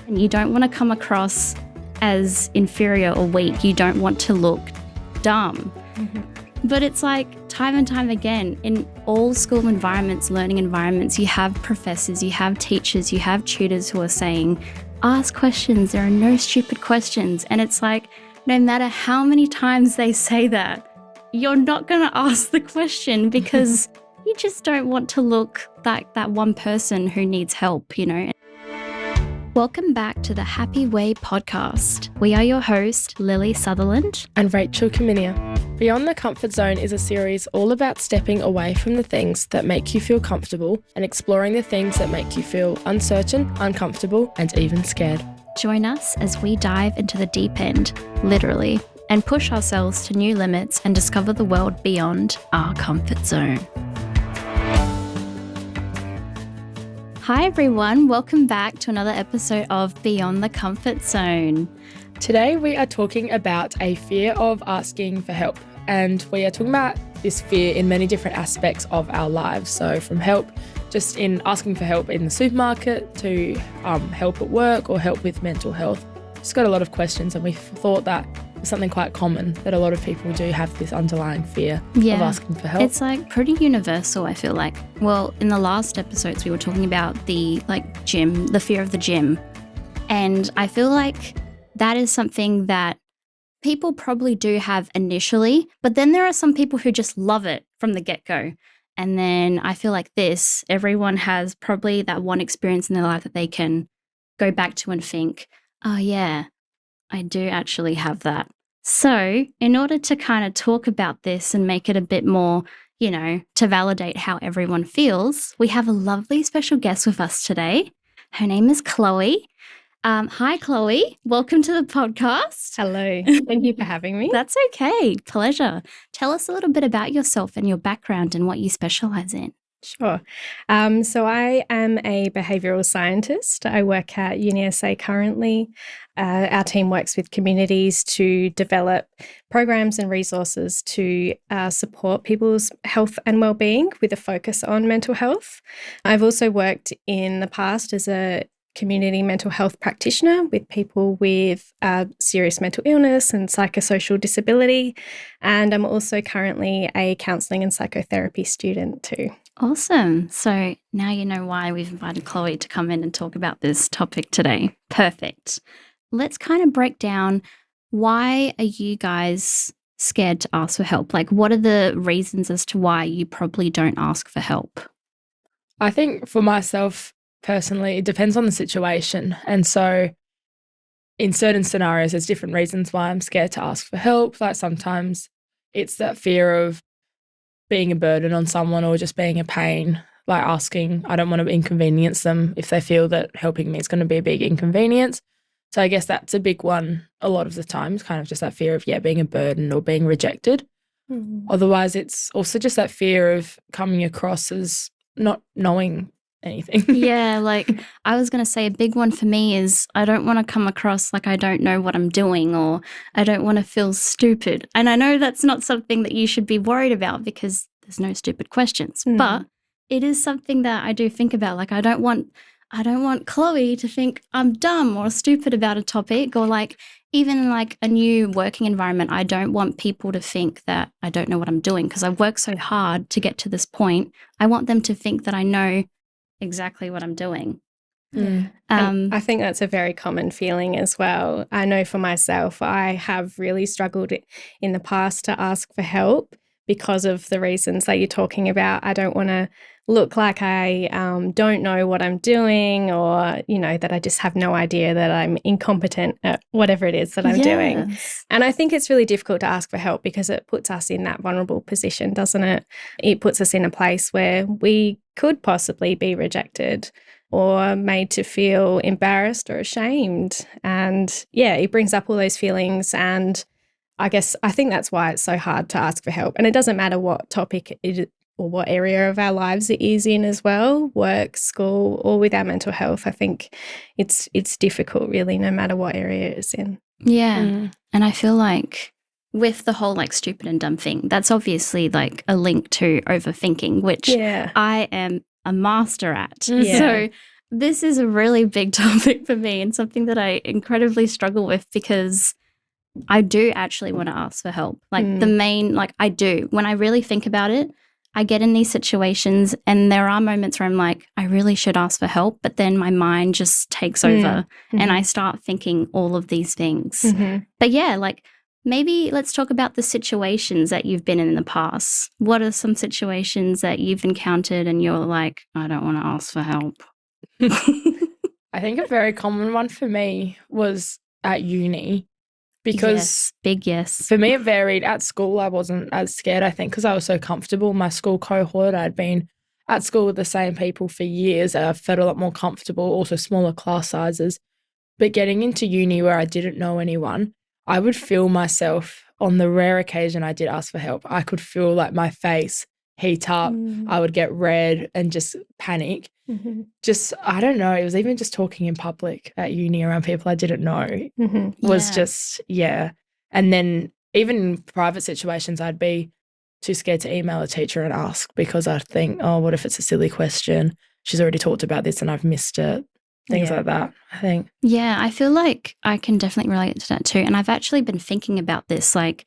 And you don't want to come across as inferior or weak. You don't want to look dumb. But it's like time and time again, in all school environments, learning environments, you have professors, you have teachers, you have tutors who are saying, ask questions, there are no stupid questions. And it's like, no matter how many times they say that, you're not going to ask the question because you just don't want to look like that one person who needs help, you know. Welcome back to the Happy Way podcast. We are your host, Lily Sutherland and Rachel Caminia. Beyond the Comfort Zone is a series all about stepping away from the things that make you feel comfortable and exploring the things that make you feel uncertain, uncomfortable, and even scared. Join us as we dive into the deep end, literally, and push ourselves to new limits and discover the world beyond our comfort zone. Hi everyone, welcome back to another episode of Beyond the Comfort Zone. Today we are talking about a fear of asking for help, and we are talking about this fear in many different aspects of our lives. So from help just in asking for help in the supermarket to help at work or help with mental health. Just got a lot of questions, and we thought that was something quite common, that a lot of people do have this underlying fear of asking for help. It's like pretty universal, I feel like. Well, in the last episodes we were talking about the gym, the fear of the gym. And I feel like that is something that people probably do have initially, but then there are some people who just love it from the get-go. And then I feel like everyone has probably that one experience in their life that they can go back to and think, oh yeah, I do actually have that. So in order to kind of talk about this and make it a bit more, you know, to validate how everyone feels, we have a lovely special guest with us today. Her name is Chloe. Hi, Chloe. Welcome to the podcast. Hello. Thank you for having me. That's okay. Pleasure. Tell us a little bit about yourself and your background and what you specialize in. Sure. So I am a behavioural scientist. I work at UniSA currently. Our team works with communities to develop programs and resources to support people's health and well-being with a focus on mental health. I've also worked in the past as a community mental health practitioner with people with serious mental illness and psychosocial disability. And I'm also currently a counselling and psychotherapy student too. Awesome. So now you know why we've invited Chloe to come in and talk about this topic today. Perfect. Let's kind of break down, why are you guys scared to ask for help? Like, what are the reasons as to why you probably don't ask for help? I think for myself personally, it depends on the situation. And so in certain scenarios, there's different reasons why I'm scared to ask for help. Like sometimes it's that fear of being a burden on someone or just being a pain, like asking, I don't want to inconvenience them if they feel that helping me is going to be a big inconvenience. So I guess that's a big one a lot of the times, kind of just that fear of, being a burden or being rejected. Mm-hmm. Otherwise, it's also just that fear of coming across as not knowing anything. Yeah, like I was going to say a big one for me is I don't want to come across like I don't know what I'm doing, or I don't want to feel stupid. And I know that's not something that you should be worried about because there's no stupid questions, but it is something that I do think about. Like I don't want Chloe to think I'm dumb or stupid about a topic, or like even in like a new working environment, I don't want people to think that I don't know what I'm doing because I've worked so hard to get to this point. I want them to think that I know exactly what I'm doing. I think that's a very common feeling as well. I know for myself, I have really struggled in the past to ask for help because of the reasons that you're talking about. I don't want to look like I don't know what I'm doing, or, that I just have no idea, that I'm incompetent at whatever it is that I'm doing. And I think it's really difficult to ask for help because it puts us in that vulnerable position, doesn't it? It puts us in a place where we could possibly be rejected or made to feel embarrassed or ashamed. And it brings up all those feelings. And I think that's why it's so hard to ask for help. And it doesn't matter what topic it or what area of our lives it is in as well, work, school, or with our mental health. I think it's difficult really, no matter what area it's in. Yeah. And I feel like with the whole like stupid and dumb thing, that's obviously like a link to overthinking, which I am a master at. So this is a really big topic for me and something that I incredibly struggle with because I do actually want to ask for help. Like the main, like I do. When I really think about it, I get in these situations and there are moments where I'm like, I really should ask for help, but then my mind just takes over and I start thinking all of these things. But yeah, like maybe let's talk about the situations that you've been in the past. What are some situations that you've encountered and you're like, I don't want to ask for help? I think a very common one for me was at uni. Because yes, big yes. For me, it varied. At school, I wasn't as scared, I think, because I was so comfortable. My school cohort, I'd been at school with the same people for years. I felt a lot more comfortable, also smaller class sizes. But getting into uni where I didn't know anyone, I would feel myself, on the rare occasion I did ask for help, I could feel like my face heat up. I would get red and just panic. Just, I don't know, it was even just talking in public at uni around people I didn't know was just, And then even in private situations, I'd be too scared to email a teacher and ask because I'd think, oh, what if it's a silly question? She's already talked about this and I've missed it. Things like that, I think. Yeah, I feel like I can definitely relate to that too. And I've actually been thinking about this, like,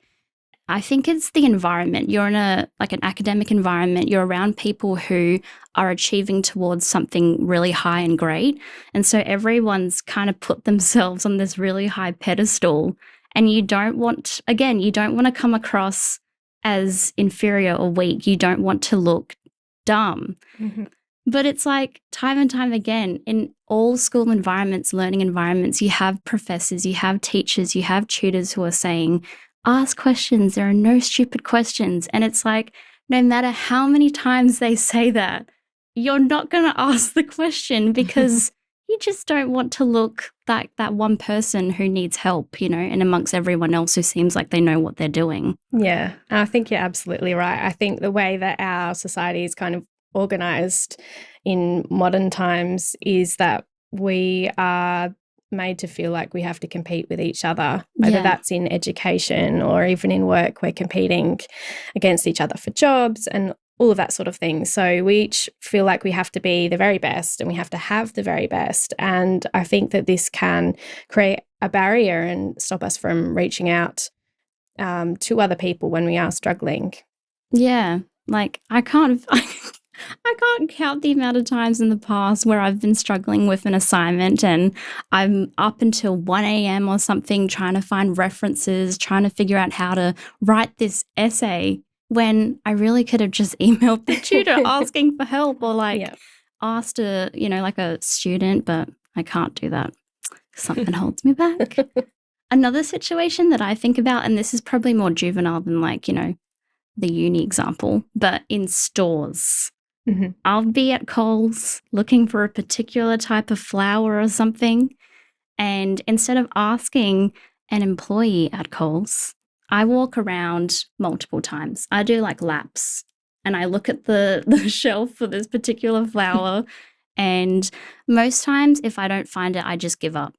I think it's the environment. You're in an academic environment. You're around people who are achieving towards something really high and great. And so everyone's kind of put themselves on this really high pedestal. And you don't want to come across as inferior or weak. You don't want to look dumb. But it's like time and time again, in all school environments, learning environments, you have professors, you have teachers, you have tutors who are saying, ask questions. There are no stupid questions. And it's like, no matter how many times they say that, you're not going to ask the question because you just don't want to look like that one person who needs help, and amongst everyone else who seems like they know what they're doing. Yeah, I think you're absolutely right. I think the way that our society is kind of organised in modern times is that we are made to feel like we have to compete with each other, whether that's in education or even in work. We're competing against each other for jobs and all of that sort of thing. So we each feel like we have to be the very best and we have to have the very best. And I think that this can create a barrier and stop us from reaching out to other people when we are struggling. Yeah, like I can't count the amount of times in the past where I've been struggling with an assignment and I'm up until 1 a.m. or something trying to find references, trying to figure out how to write this essay when I really could have just emailed the tutor asking for help or asked a student, but I can't do that. Something holds me back. Another situation that I think about, and this is probably more juvenile than the uni example, but in stores. I'll be at Coles looking for a particular type of flour or something, and instead of asking an employee at Coles, I walk around multiple times. I do laps, and I look at the shelf for this particular flour, and most times if I don't find it, I just give up.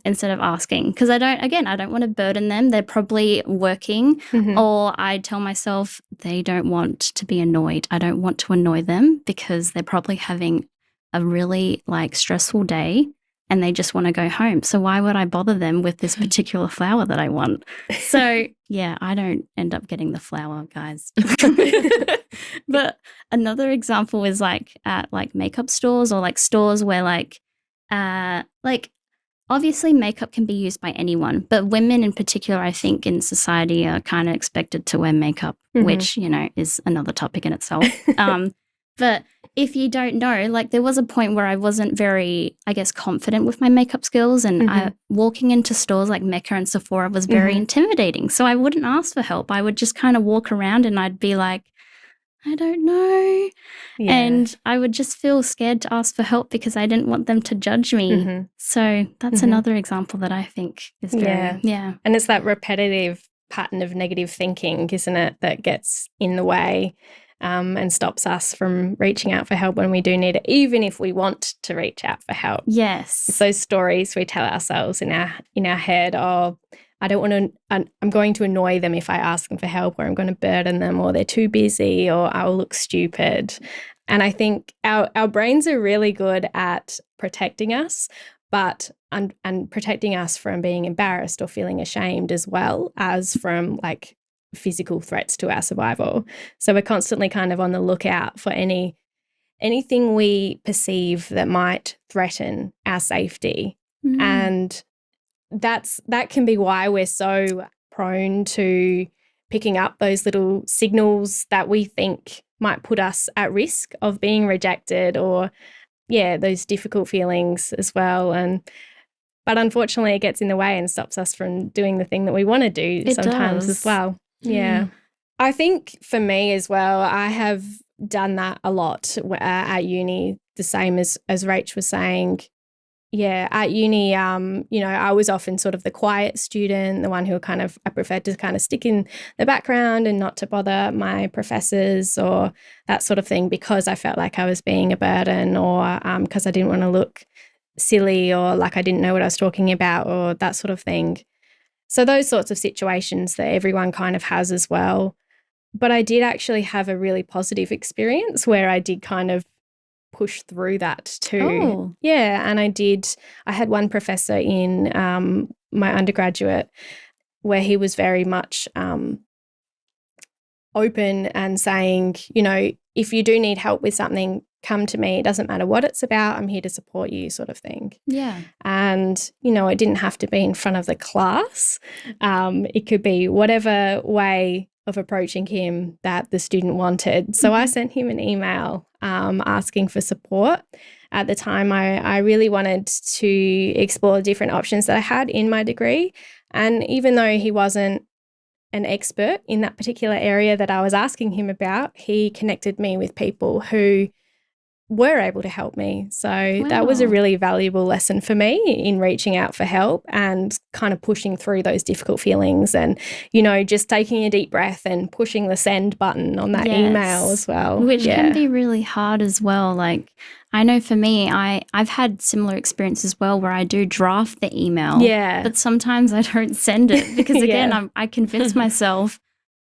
Instead of asking, because I don't want to burden them. They're probably working, or I tell myself they don't want to be annoyed. I don't want to annoy them because they're probably having a really stressful day and they just want to go home. So why would I bother them with this particular flour that I want? So yeah, I don't end up getting the flour, guys. But another example is at makeup stores or stores where obviously, makeup can be used by anyone, but women in particular, I think, in society are kind of expected to wear makeup, which, is another topic in itself. But if you don't know, there was a point where I wasn't very, confident with my makeup skills, and walking into stores like Mecca and Sephora was very intimidating. So I wouldn't ask for help. I would just kind of walk around and I'd be like, I don't know. Yeah. And I would just feel scared to ask for help because I didn't want them to judge me. So that's another example that I think is very, And it's that repetitive pattern of negative thinking, isn't it, that gets in the way and stops us from reaching out for help when we do need it, even if we want to reach out for help. Yes. It's those stories we tell ourselves in our head, I don't want to, I'm going to annoy them if I ask them for help, or I'm going to burden them, or they're too busy, or I'll look stupid. And I think our brains are really good at protecting us, but and protecting us from being embarrassed or feeling ashamed, as well as from like physical threats to our survival. So we're constantly kind of on the lookout for anything we perceive that might threaten our safety. Mm. And that can be why we're so prone to picking up those little signals that we think might put us at risk of being rejected, or those difficult feelings as well. But unfortunately it gets in the way and stops us from doing the thing that we want to do sometimes as well. Yeah. I think for me as well, I have done that a lot at uni, the same as Rach was saying. Yeah, at uni, I was often sort of the quiet student, the one who I preferred to kind of stick in the background and not to bother my professors or that sort of thing, because I felt like I was being a burden, or because I didn't want to look silly, or like I didn't know what I was talking about, or that sort of thing. So those sorts of situations that everyone kind of has as well. But I did actually have a really positive experience where I did kind of push through that too. Oh. Yeah, and I had one professor in my undergraduate where he was very much open and saying, if you do need help with something, come to me. It doesn't matter what it's about. I'm here to support you, sort of thing. Yeah. And, it didn't have to be in front of the class. It could be whatever way of approaching him that the student wanted. So I sent him an email asking for support. At the time, I really wanted to explore different options that I had in my degree. And even though he wasn't an expert in that particular area that I was asking him about, he connected me with people who were able to help me. So that was a really valuable lesson for me in reaching out for help and kind of pushing through those difficult feelings, and, just taking a deep breath and pushing the send button on that email as well. Which can be really hard as well. Like, I know for me, I've had similar experience as well where I do draft the email, but sometimes I don't send it because, again, I convince myself,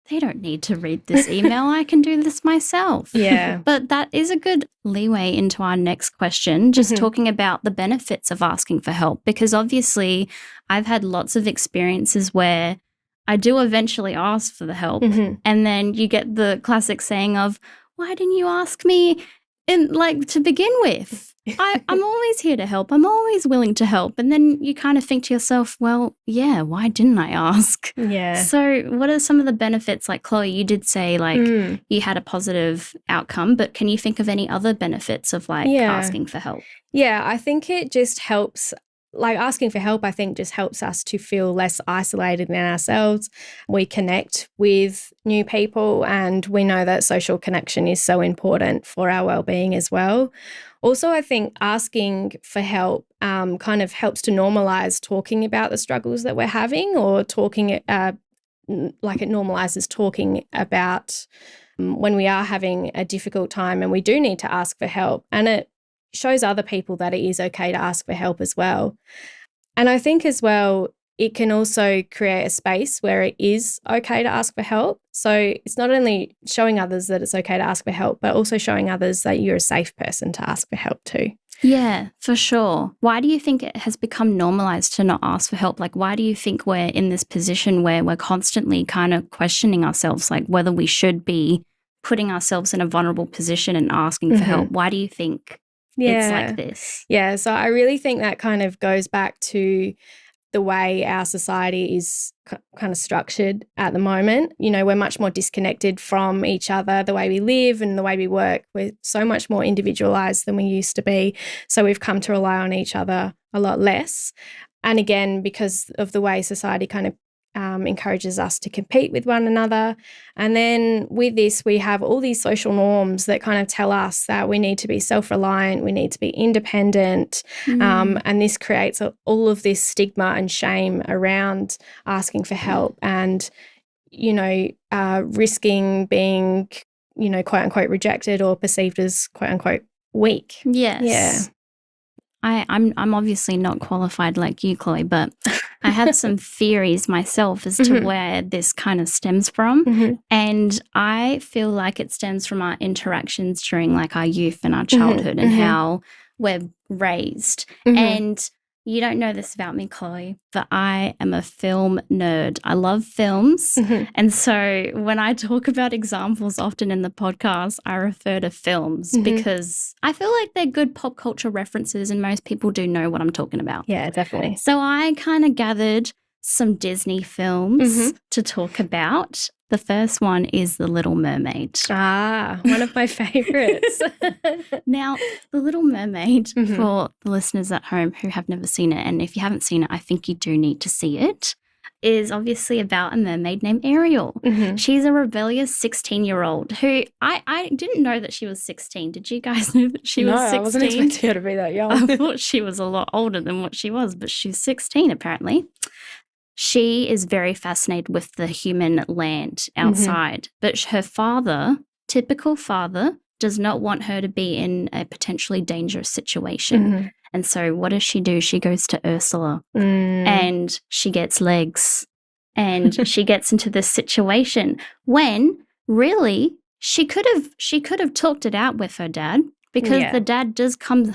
they don't need to read this email. I can do this myself. Yeah. But that is a good leeway into our next question, just talking about the benefits of asking for help, because obviously I've had lots of experiences where I do eventually ask for the help, and then you get the classic saying of, why didn't you ask me to begin with? I'm always here to help. I'm always willing to help. And then you kind of think to yourself, well, yeah, why didn't I ask? Yeah. So what are some of the benefits? Like, Chloe, you did say you had a positive outcome, but can you think of any other benefits of asking for help? Yeah, I think it just helps. Like, asking for help, I think, just helps us to feel less isolated in ourselves. We connect with new people, and we know that social connection is so important for our well-being as well. Also, I think asking for help kind of helps to normalise talking about the struggles that we're having, or talking it normalises talking about when we are having a difficult time and we do need to ask for help. And it shows other people that it is okay to ask for help as well. And I think as well, it can also create a space where it is okay to ask for help. So it's not only showing others that it's okay to ask for help, but also showing others that you're a safe person to ask for help too. Yeah, for sure. Why do you think it has become normalized to not ask for help? Like, why do you think we're in this position where we're constantly kind of questioning ourselves, like whether we should be putting ourselves in a vulnerable position and asking for help? Why do you think it's like this? Yeah, so I really think that kind of goes back to the way our society is kind of structured at the moment. We're much more disconnected from each other, the way we live and the way we work. We're so much more individualized than we used to be. So we've come to rely on each other a lot less. And again, because of the way society kind of encourages us to compete with one another. And then with this, we have all these social norms that kind of tell us that we need to be self-reliant, we need to be independent, and this creates all of this stigma and shame around asking for help and, risking being, quote unquote rejected or perceived as quote unquote weak. Yes. Yeah. I'm obviously not qualified like you, Chloe, but I had some theories myself as to where this kind of stems from. And I feel like it stems from our interactions during like our youth and our childhood and how we're raised. And you don't know this about me, Chloe, but I am a film nerd. I love films. And so when I talk about examples often in the podcast, I refer to films because I feel like they're good pop culture references and most people do know what I'm talking about. Yeah, definitely. So I kind of gathered some Disney films to talk about. The first one is The Little Mermaid. Ah, one of my favorites. Now, The Little Mermaid, for the listeners at home who have never seen it, and if you haven't seen it, I think you do need to see it, is obviously about a mermaid named Ariel. She's a rebellious 16-year-old who I didn't know that she was 16. Did you guys know that she was 16? No, I wasn't expecting her to be that young. I thought she was a lot older than what she was, but she's 16 apparently. She is very fascinated with the human land outside, but her father, typical father, does not want her to be in a potentially dangerous situation. And so what does she do? She goes to Ursula and she gets legs and she gets into this situation when really she could have talked it out with her dad. Because the dad does come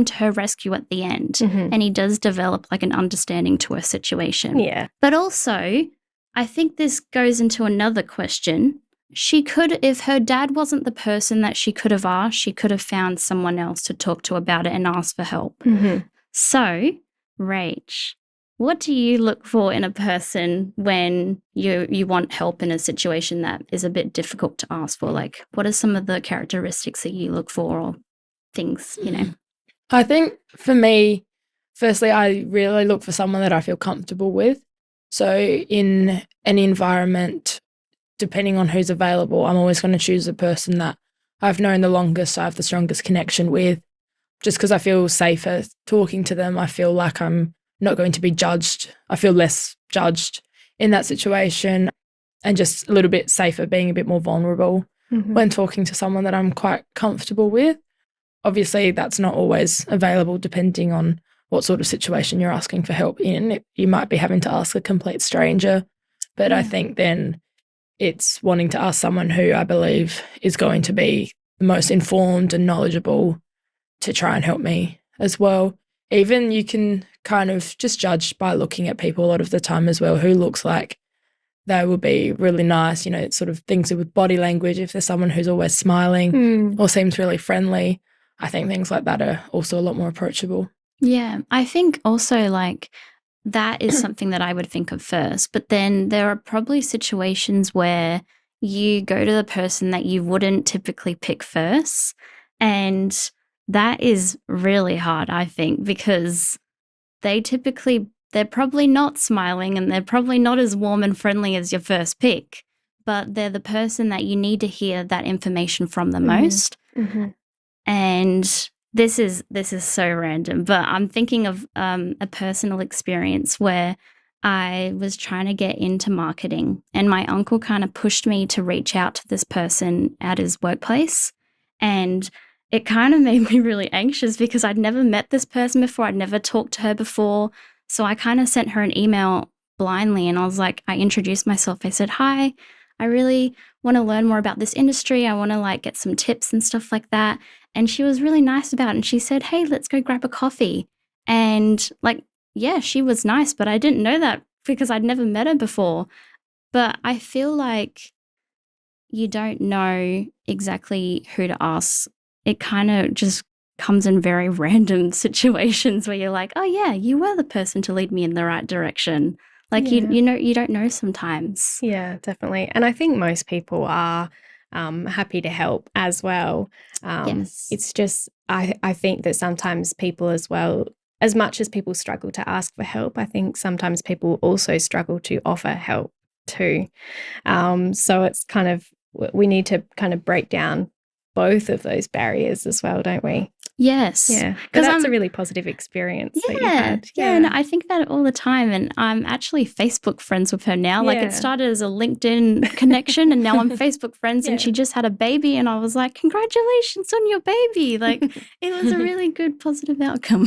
to her rescue at the end and he does develop like an understanding to her situation. Yeah. But also, I think this goes into another question. She could, if her dad wasn't the person that she could have asked, she could have found someone else to talk to about it and ask for help. So, Rach, what do you look for in a person when you want help in a situation that is a bit difficult to ask for? Like, what are some of the characteristics that you look for or things, you know? I think for me, firstly, I really look for someone that I feel comfortable with. So in any environment, depending on who's available, I'm always going to choose the person that I've known the longest, I have the strongest connection with, just because I feel safer talking to them. I feel like I'm not going to be judged. I feel less judged in that situation and just a little bit safer, being a bit more vulnerable when talking to someone that I'm quite comfortable with. Obviously, that's not always available depending on what sort of situation you're asking for help in. You might be having to ask a complete stranger, but I think then it's wanting to ask someone who I believe is going to be the most informed and knowledgeable to try and help me as well. Even you can kind of just judge by looking at people a lot of the time as well, who looks like they will be really nice, you know, sort of things with body language. If there's someone who's always smiling or seems really friendly, I think things like that are also a lot more approachable. Yeah, I think also like that is something that I would think of first, but then there are probably situations where you go to the person that you wouldn't typically pick first, and that is really hard, I think, because they're probably not smiling and they're probably not as warm and friendly as your first pick, but they're the person that you need to hear that information from the most. And this is so random, but I'm thinking of a personal experience where I was trying to get into marketing and my uncle kind of pushed me to reach out to this person at his workplace, and it kind of made me really anxious because I'd never met this person before. I'd never talked to her before. So I kind of sent her an email blindly and I introduced myself. I said, "Hi, I really want to learn more about this industry. I want to like get some tips and stuff like that." And she was really nice about it. And she said, "Hey, let's go grab a coffee." And like, yeah, she was nice, but I didn't know that because I'd never met her before. But I feel like you don't know exactly who to ask. It kind of just comes in very random situations where you're like, "Oh yeah, you were the person to lead me in the right direction." Like you don't know sometimes. Yeah, definitely. And I think most people are happy to help as well. Yes. It's just I think that sometimes people as well, as much as people struggle to ask for help, I think sometimes people also struggle to offer help too. So it's kind of, we need to kind of break down both of those barriers as well, don't we? Yes. Yeah. Because that's a really positive experience that you had. Yeah. No, I think about it all the time. And I'm actually Facebook friends with her now. Like it started as a LinkedIn connection and now I'm Facebook friends and she just had a baby and I was like, congratulations on your baby. Like it was a really good positive outcome.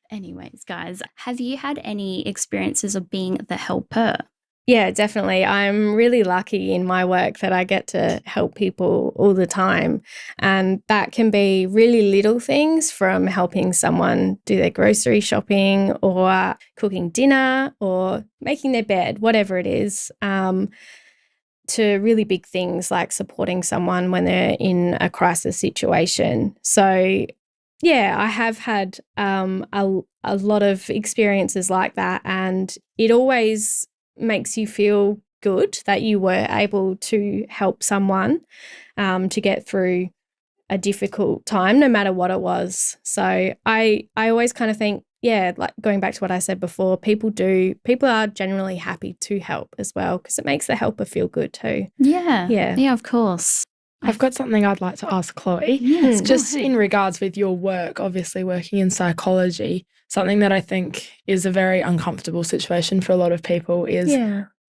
Anyways, guys, have you had any experiences of being the helper? Yeah, definitely. I'm really lucky in my work that I get to help people all the time. And that can be really little things, from helping someone do their grocery shopping or cooking dinner or making their bed, whatever it is, to really big things like supporting someone when they're in a crisis situation. So yeah, I have had a lot of experiences like that, and it always makes you feel good that you were able to help someone to get through a difficult time, no matter what it was. So I always kind of think, yeah, like going back to what I said before, people are generally happy to help as well, because it makes the helper feel good too. Yeah, of course. I've got something I'd like to ask Chloe. Yes, just in regards with your work, obviously working in psychology, something that I think is a very uncomfortable situation for a lot of people is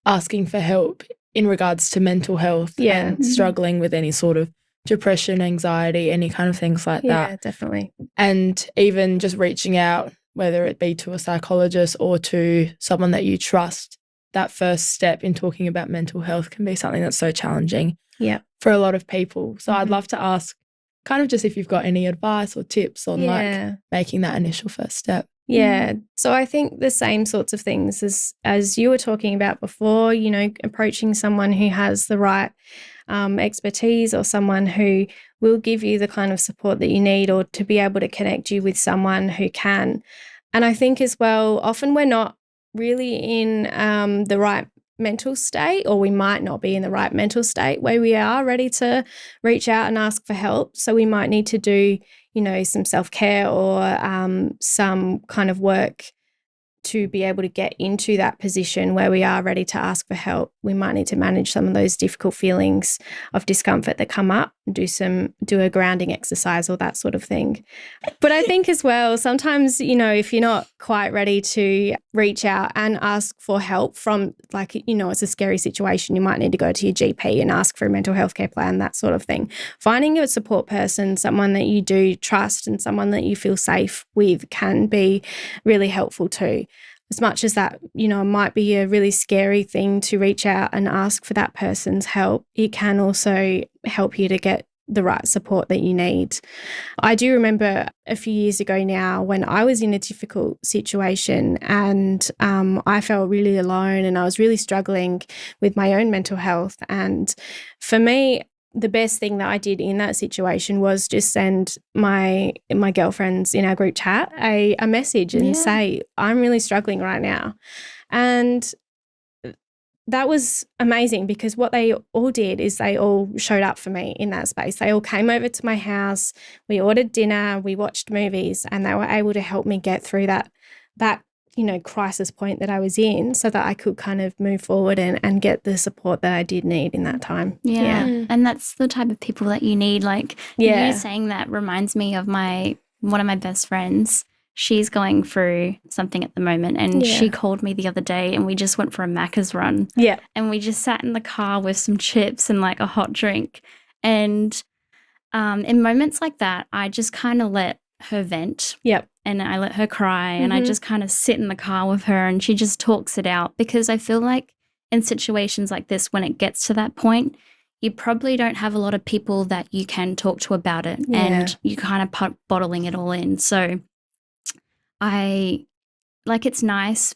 asking for help in regards to mental health and struggling with any sort of depression, anxiety, any kind of things like that. Yeah, definitely. And even just reaching out, whether it be to a psychologist or to someone that you trust, that first step in talking about mental health can be something that's so challenging for a lot of people. So I'd love to ask kind of just if you've got any advice or tips on like making that initial first step. Yeah. So I think the same sorts of things as you were talking about before, you know, approaching someone who has the right expertise or someone who will give you the kind of support that you need, or to be able to connect you with someone who can. And I think as well, often we're not really in the right mental state, or we might not be in the right mental state where we are ready to reach out and ask for help. So we might need to do, you know, some self-care or some kind of work to be able to get into that position where we are ready to ask for help. We might need to manage some of those difficult feelings of discomfort that come up, and do a grounding exercise or that sort of thing. But I think as well, sometimes, you know, if you're not quite ready to reach out and ask for help from, like, you know, it's a scary situation, you might need to go to your GP and ask for a mental health care plan, that sort of thing. Finding a support person, someone that you do trust and someone that you feel safe with, can be really helpful too. As much as that, you know, it might be a really scary thing to reach out and ask for that person's help, it can also help you to get the right support that you need. I do remember a few years ago now when I was in a difficult situation and I felt really alone and I was really struggling with my own mental health. And for me, the best thing that I did in that situation was just send my girlfriends in our group chat a message and say, I'm really struggling right now. And that was amazing, because what they all did is they all showed up for me in that space. They all came over to my house, we ordered dinner, we watched movies, and they were able to help me get through that you know, crisis point that I was in, so that I could kind of move forward and get the support that I did need in that time. Yeah. And that's the type of people that you need. Like you saying that reminds me of one of my best friends. She's going through something at the moment, and she called me the other day and we just went for a Macca's run. Yeah. And we just sat in the car with some chips and like a hot drink. And in moments like that, I just kind of let her vent. Yep. And I let her cry, and I just kind of sit in the car with her and she just talks it out, because I feel like in situations like this, when it gets to that point, you probably don't have a lot of people that you can talk to about it, and you kind of bottling it all in. So it's nice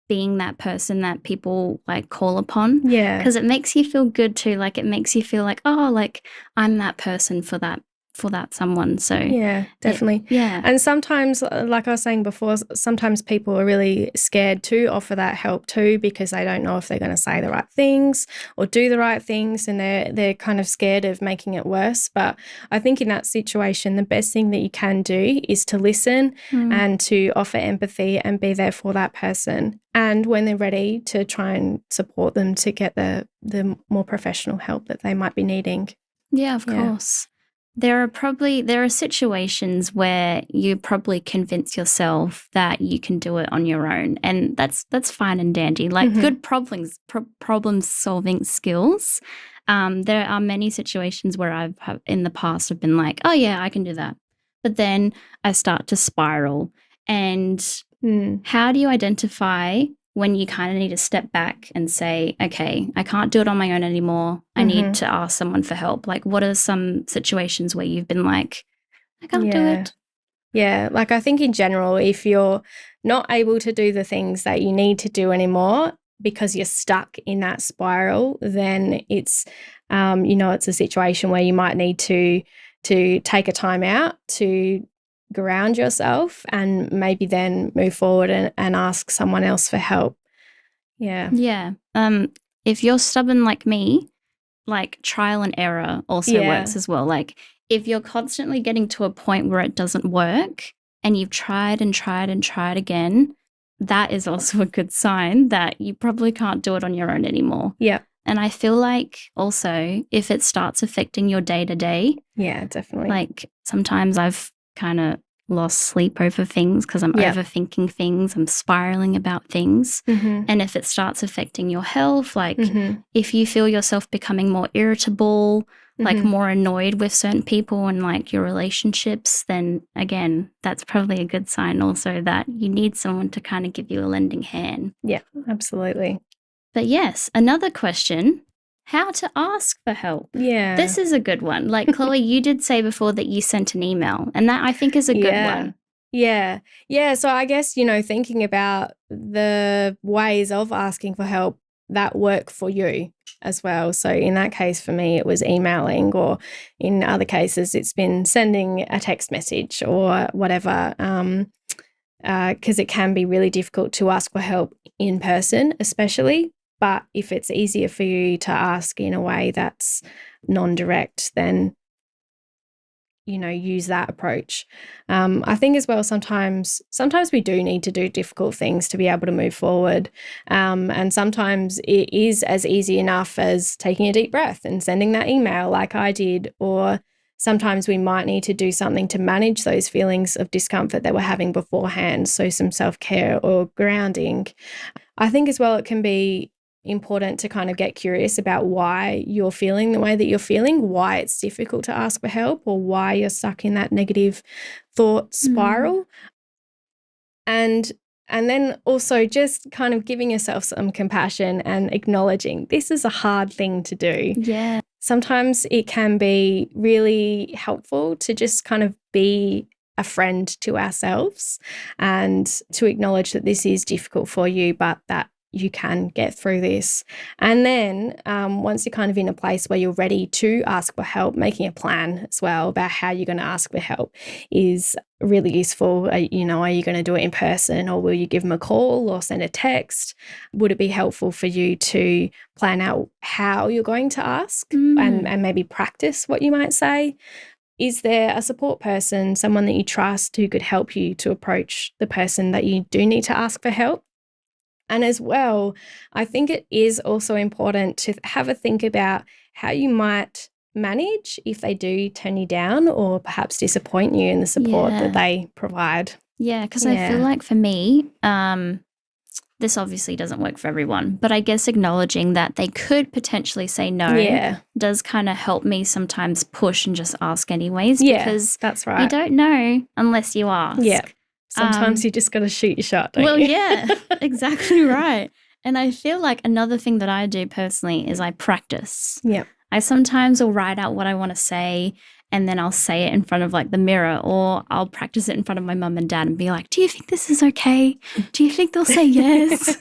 being that person that people like call upon. Yeah. Because it makes you feel good too. Like it makes you feel like, oh, like I'm that person for that someone. So yeah, definitely. And sometimes, like I was saying before, sometimes people are really scared to offer that help too, because they don't know if they're going to say the right things or do the right things, and they're kind of scared of making it worse. But I think in that situation, the best thing that you can do is to listen and to offer empathy and be there for that person, and when they're ready, to try and support them to get the more professional help that they might be needing. Yeah, of course. there are situations where you probably convince yourself that you can do it on your own, and that's fine and dandy. Like good problem solving skills. There are many situations where I've in the past have been like, oh yeah, I can do that, but then I start to spiral. And how do you identify when you kind of need to step back and say, okay, I can't do it on my own anymore. I need to ask someone for help. Like, what are some situations where you've been like, I can't do it? Yeah, like I think in general, if you're not able to do the things that you need to do anymore because you're stuck in that spiral, then it's, it's a situation where you might need to take a time out to ground yourself and maybe then move forward and ask someone else for help. Yeah. Yeah. If you're stubborn like me, like trial and error also works as well. Like if you're constantly getting to a point where it doesn't work and you've tried and tried and tried again, that is also a good sign that you probably can't do it on your own anymore. Yeah. And I feel like also if it starts affecting your day-to-day. Yeah, definitely. Like sometimes I've kind of lost sleep over things because I'm overthinking things, I'm spiraling about things. And if it starts affecting your health, like if you feel yourself becoming more irritable, like more annoyed with certain people and like your relationships, then again, that's probably a good sign also that you need someone to kind of give you a lending hand. Yeah, absolutely. But yes, another question, how to ask for help. Yeah. This is a good one. Like, Chloe, you did say before that you sent an email, and that I think is a good one. Yeah. Yeah. So I guess, thinking about the ways of asking for help that work for you as well. So in that case, for me, it was emailing, or in other cases, it's been sending a text message or whatever, because it can be really difficult to ask for help in person, especially. But if it's easier for you to ask in a way that's non-direct, then, use that approach. I think as well, sometimes we do need to do difficult things to be able to move forward. And sometimes it is as easy enough as taking a deep breath and sending that email like I did, or sometimes we might need to do something to manage those feelings of discomfort that we're having beforehand. So some self-care or grounding. I think as well, it can be important to kind of get curious about why you're feeling the way that you're feeling, why it's difficult to ask for help, or why you're stuck in that negative thought spiral. And then also just kind of giving yourself some compassion and acknowledging this is a hard thing to do. Yeah. Sometimes it can be really helpful to just kind of be a friend to ourselves and to acknowledge that this is difficult for you, but that you can get through this. And then once you're kind of in a place where you're ready to ask for help, making a plan as well about how you're going to ask for help is really useful. Are you going to do it in person, or will you give them a call or send a text? Would it be helpful for you to plan out how you're going to ask and maybe practice what you might say? Is there a support person, someone that you trust who could help you to approach the person that you do need to ask for help? And as well, I think it is also important to have a think about how you might manage if they do turn you down or perhaps disappoint you in the support that they provide. Yeah, because I feel like for me, this obviously doesn't work for everyone, but I guess acknowledging that they could potentially say no does kind of help me sometimes push and just ask anyways. Because that's right. You don't know unless you ask. Yeah. Sometimes you just got to shoot your shot, don't you? Well, yeah, exactly right. And I feel like another thing that I do personally is I practice. Yeah. I sometimes will write out what I want to say, and then I'll say it in front of like the mirror, or I'll practice it in front of my mum and dad and be like, do you think this is okay? Do you think they'll say yes?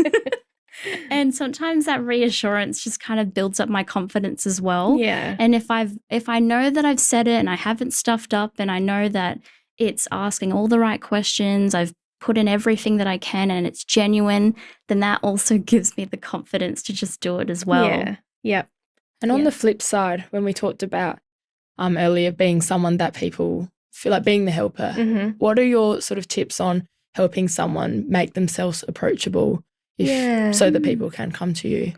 And sometimes that reassurance just kind of builds up my confidence as well. Yeah. And if I know that I've said it and I haven't stuffed up, and I know that it's asking all the right questions, I've put in everything that I can, and it's genuine, then that also gives me the confidence to just do it as well. Yeah. Yep. And on the flip side, when we talked about earlier being someone that people feel like being the helper, what are your sort of tips on helping someone make themselves approachable so that people can come to you?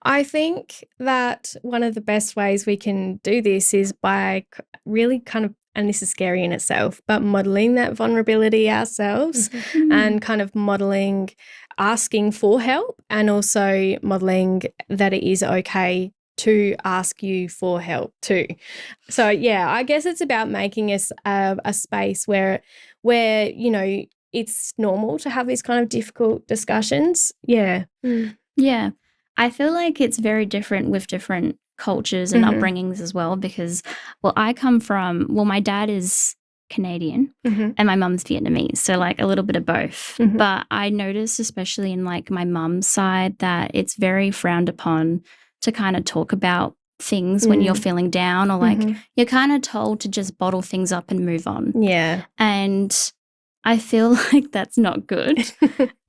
I think that one of the best ways we can do this is by really kind of, and this is scary in itself, but modeling that vulnerability ourselves and kind of modeling asking for help, and also modeling that it is okay to ask you for help too. So yeah, I guess it's about making us a space where you know, it's normal to have these kind of difficult discussions. Yeah. Yeah. I feel like it's very different with different cultures and upbringings as well, because, well, my dad is Canadian and my mum's Vietnamese, so like a little bit of both. But I noticed, especially in like my mum's side, that it's very frowned upon to kind of talk about things when you're feeling down, or like you're kind of told to just bottle things up and move on. Yeah. And I feel like that's not good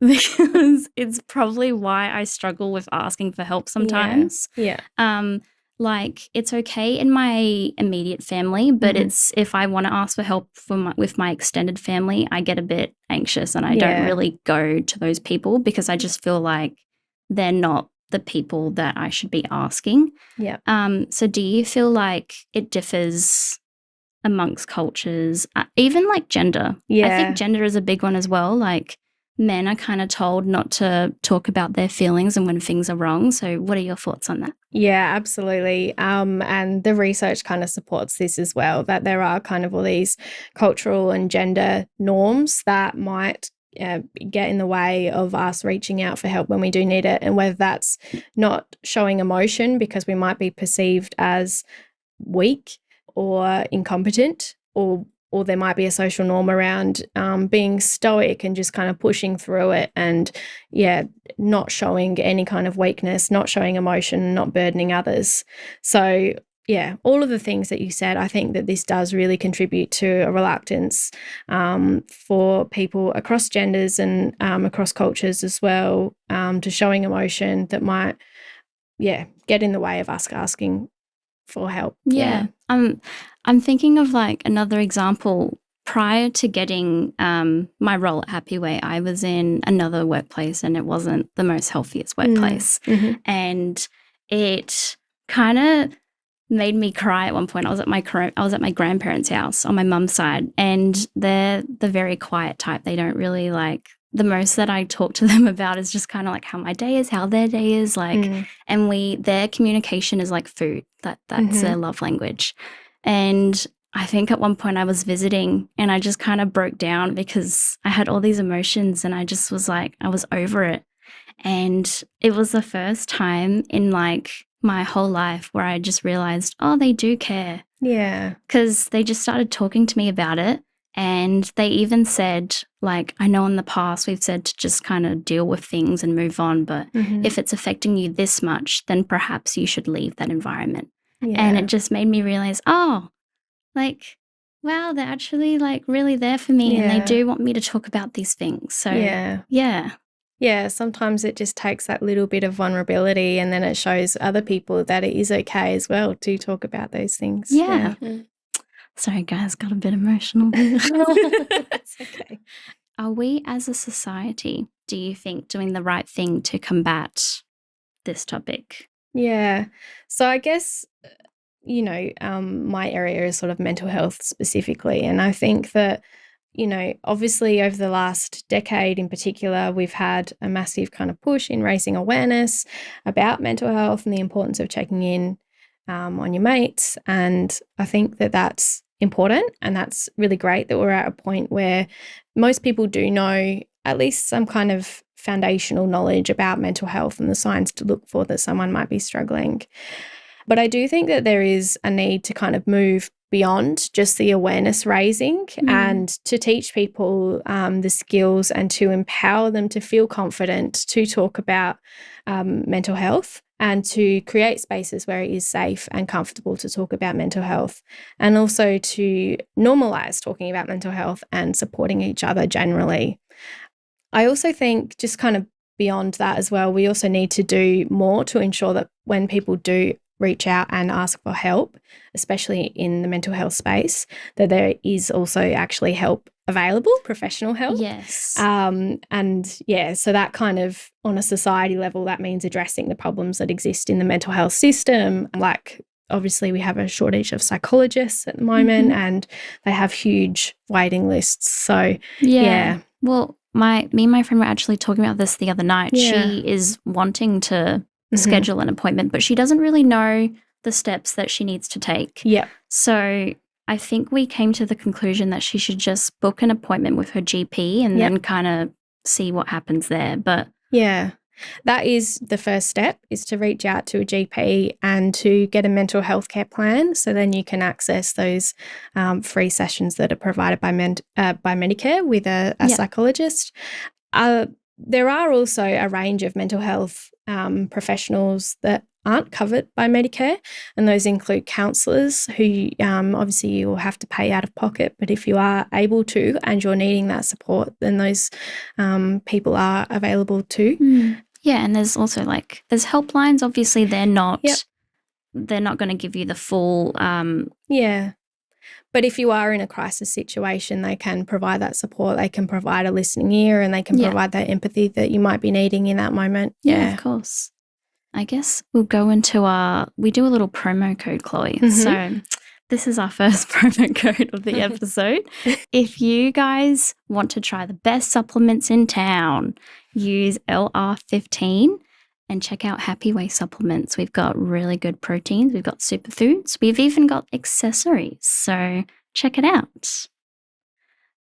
because it's probably why I struggle with asking for help sometimes. Yeah. Like it's okay in my immediate family, but it's if I want to ask for help with my extended family, I get a bit anxious and I don't really go to those people because I just feel like they're not the people that I should be asking. Yeah. So do you feel like it differs amongst cultures, even like gender? Yeah. I think gender is a big one as well. Like men are kind of told not to talk about their feelings and when things are wrong. So what are your thoughts on that? Yeah, absolutely. And the research kind of supports this as well, that there are kind of all these cultural and gender norms that might get in the way of us reaching out for help when we do need it. And whether that's not showing emotion because we might be perceived as weak or incompetent, or there might be a social norm around being stoic and just kind of pushing through it and, not showing any kind of weakness, not showing emotion, not burdening others. So, yeah, all of the things that you said, I think that this does really contribute to a reluctance for people across genders and across cultures as well, to showing emotion that might, get in the way of us asking for help. Yeah. I'm thinking of like another example. Prior to getting my role at Happy Way, I was in another workplace and it wasn't the most healthiest workplace. And it kind of made me cry at one point. I was at my grandparents' house on my mum's side, and they're the very quiet type. They don't really like, the most that I talk to them about is just kind of like how my day is, how their day is, like, and their communication is like food. That's their love language. And I think at one point I was visiting and I just kind of broke down because I had all these emotions and I just was like, I was over it. And it was the first time in like my whole life where I just realized, oh, they do care. Yeah. Because they just started talking to me about it. And they even said, like, I know in the past we've said to just kind of deal with things and move on, but if it's affecting you this much, then perhaps you should leave that environment. Yeah. And it just made me realize, oh, like, wow, they're actually like really there for me and they do want me to talk about these things. So, yeah, sometimes it just takes that little bit of vulnerability and then it shows other people that it is okay as well to talk about those things. Yeah. Sorry, guys, got a bit emotional. That's okay. Are we as a society, do you think, doing the right thing to combat this topic? Yeah. So I guess, my area is sort of mental health specifically. And I think that, obviously over the last decade in particular, we've had a massive kind of push in raising awareness about mental health and the importance of checking in on your mates. And I think that that's important, and that's really great that we're at a point where most people do know at least some kind of foundational knowledge about mental health and the signs to look for that someone might be struggling. But I do think that there is a need to kind of move beyond just the awareness raising and to teach people the skills and to empower them to feel confident to talk about mental health, and to create spaces where it is safe and comfortable to talk about mental health, and also to normalise talking about mental health and supporting each other generally. I also think just kind of beyond that as well, we also need to do more to ensure that when people do reach out and ask for help, especially in the mental health space, that there is also actually help available, professional help. Yes. So that kind of, on a society level, that means addressing the problems that exist in the mental health system. Like, obviously, we have a shortage of psychologists at the moment, and they have huge waiting lists. So, yeah. Well, me and my friend were actually talking about this the other night. Yeah. She is wanting to schedule an appointment, but she doesn't really know the steps that she needs to take. Yeah. So I think we came to the conclusion that she should just book an appointment with her GP and then kind of see what happens there. But yeah, that is the first step, is to reach out to a GP and to get a mental health care plan. So then you can access those free sessions that are provided by Medicare with a psychologist. There are also a range of mental health professionals that aren't covered by Medicare, and those include counsellors who obviously you will have to pay out of pocket, but if you are able to and you're needing that support, then those people are available too. Yeah, and there's also there's helplines. Obviously, they're not going to give you the full. But if you are in a crisis situation, they can provide that support. They can provide a listening ear, and they can provide that empathy that you might be needing in that moment. Yeah, of course. I guess we'll go into we do a little promo code, Chloe. So this is our first promo code of the episode. If you guys want to try the best supplements in town, use LR15 and check out Happy Way supplements. We've got really good proteins. We've got superfoods. We've even got accessories. So check it out.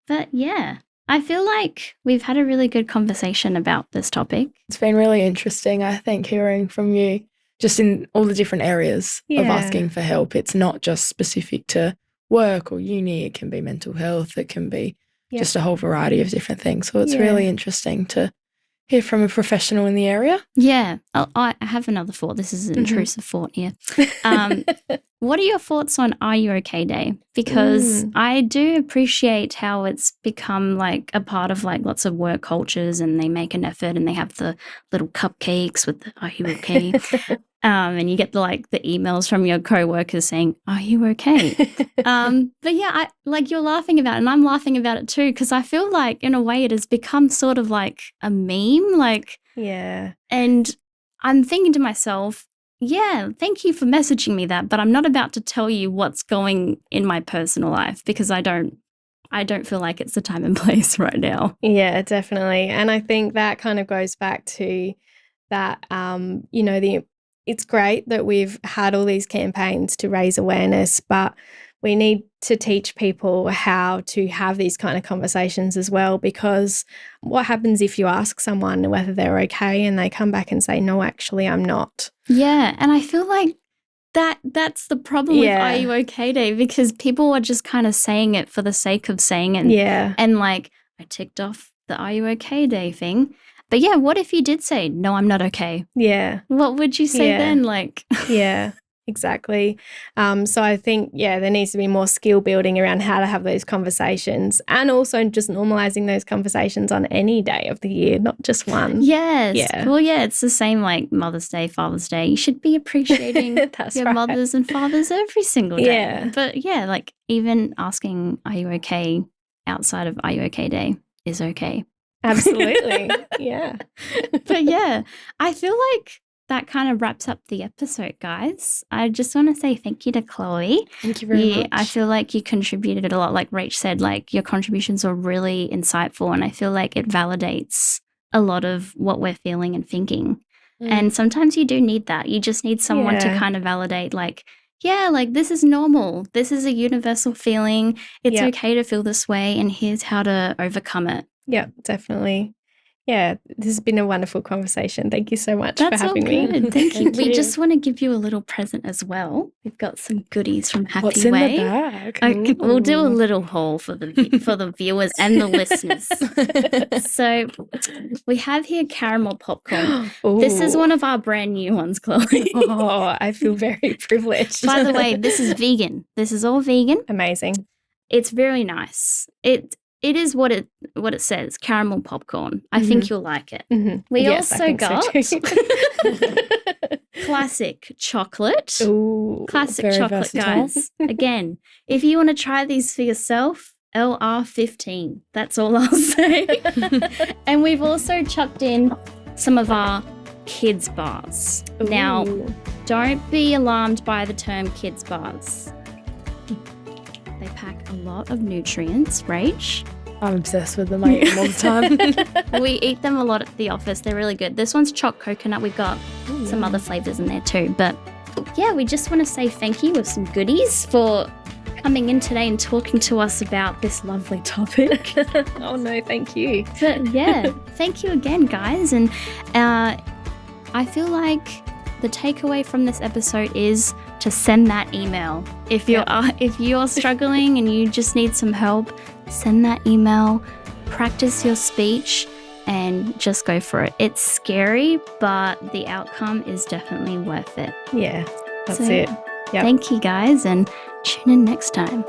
But yeah, I feel like we've had a really good conversation about this topic. It's been really interesting, I think, hearing from you just in all the different areas of asking for help. It's not just specific to work or uni. It can be mental health. It can be just a whole variety of different things. So it's really interesting to hear from a professional in the area. Yeah. I have another thought. This is an intrusive thought here. What are your thoughts on Are You OK Day? Because I do appreciate how it's become a part of lots of work cultures, and they make an effort and they have the little cupcakes with the Are You OK? And you get the emails from your co-workers saying, "Are you okay?" But yeah, you're laughing about it, and I'm laughing about it too, because I feel like in a way it has become sort of like a meme, And I'm thinking to myself, yeah, thank you for messaging me that, but I'm not about to tell you what's going in my personal life, because I don't feel like it's the time and place right now. Yeah, definitely. And I think that kind of goes back to that, it's great that we've had all these campaigns to raise awareness, but we need to teach people how to have these kind of conversations as well, because what happens if you ask someone whether they're okay and they come back and say, "No, actually, I'm not." Yeah, and I feel like that's the problem with Are You OK Day, because people are just kind of saying it for the sake of saying it. And I ticked off the Are You OK Day thing. But yeah, what if you did say, "No, I'm not okay"? Yeah. What would you say then? Yeah, exactly. So I think, there needs to be more skill building around how to have those conversations, and also just normalizing those conversations on any day of the year, not just one. Yes. Yeah. Well, it's the same Mother's Day, Father's Day. You should be appreciating your mothers and fathers every single day. Yeah. But even asking, "Are you okay?" outside of Are You OK Day is okay. Absolutely. Yeah. But I feel like that kind of wraps up the episode, guys. I just want to say thank you to Chloe. Thank you very much. I feel like you contributed a lot. Like Rach said, your contributions were really insightful, and I feel like it validates a lot of what we're feeling and thinking. And sometimes you do need that. You just need someone to kind of validate, this is normal. This is a universal feeling. It's okay to feel this way, and here's how to overcome it. Yeah, definitely. Yeah, this has been a wonderful conversation. Thank you so much for having me. Thank you. We just want to give you a little present as well. We've got some goodies from Happy What's Way. In the bag? We'll do a little haul for the viewers and the listeners. So we have here caramel popcorn. This is one of our brand new ones, Chloe. Oh, I feel very privileged. By the way, this is vegan. This is all vegan. Amazing. It's very nice. It is what it says, caramel popcorn. I think you'll like it. We also got classic chocolate. Ooh, Classic very chocolate, versatile. guys. Again, if you want to try these for yourself, LR15. That's all I'll say. And we've also chucked in some of our kids bars. Ooh. Now, don't be alarmed by the term kids bars. They pack a lot of nutrients, Rach. I'm obsessed with them. I eat them all the time. We eat them a lot at the office. They're really good. This one's choc coconut. We've got some other flavours in there too. But yeah, we just want to say thank you with some goodies for coming in today and talking to us about this lovely topic. Oh no, thank you. But yeah, thank you again, guys. And I feel like the takeaway from this episode is to send that email. If you're struggling and you just need some help, send that email, practice your speech, and just go for it. It's scary, but the outcome is definitely worth it. Yeah, that's it. Yep. Thank you, guys, and tune in next time.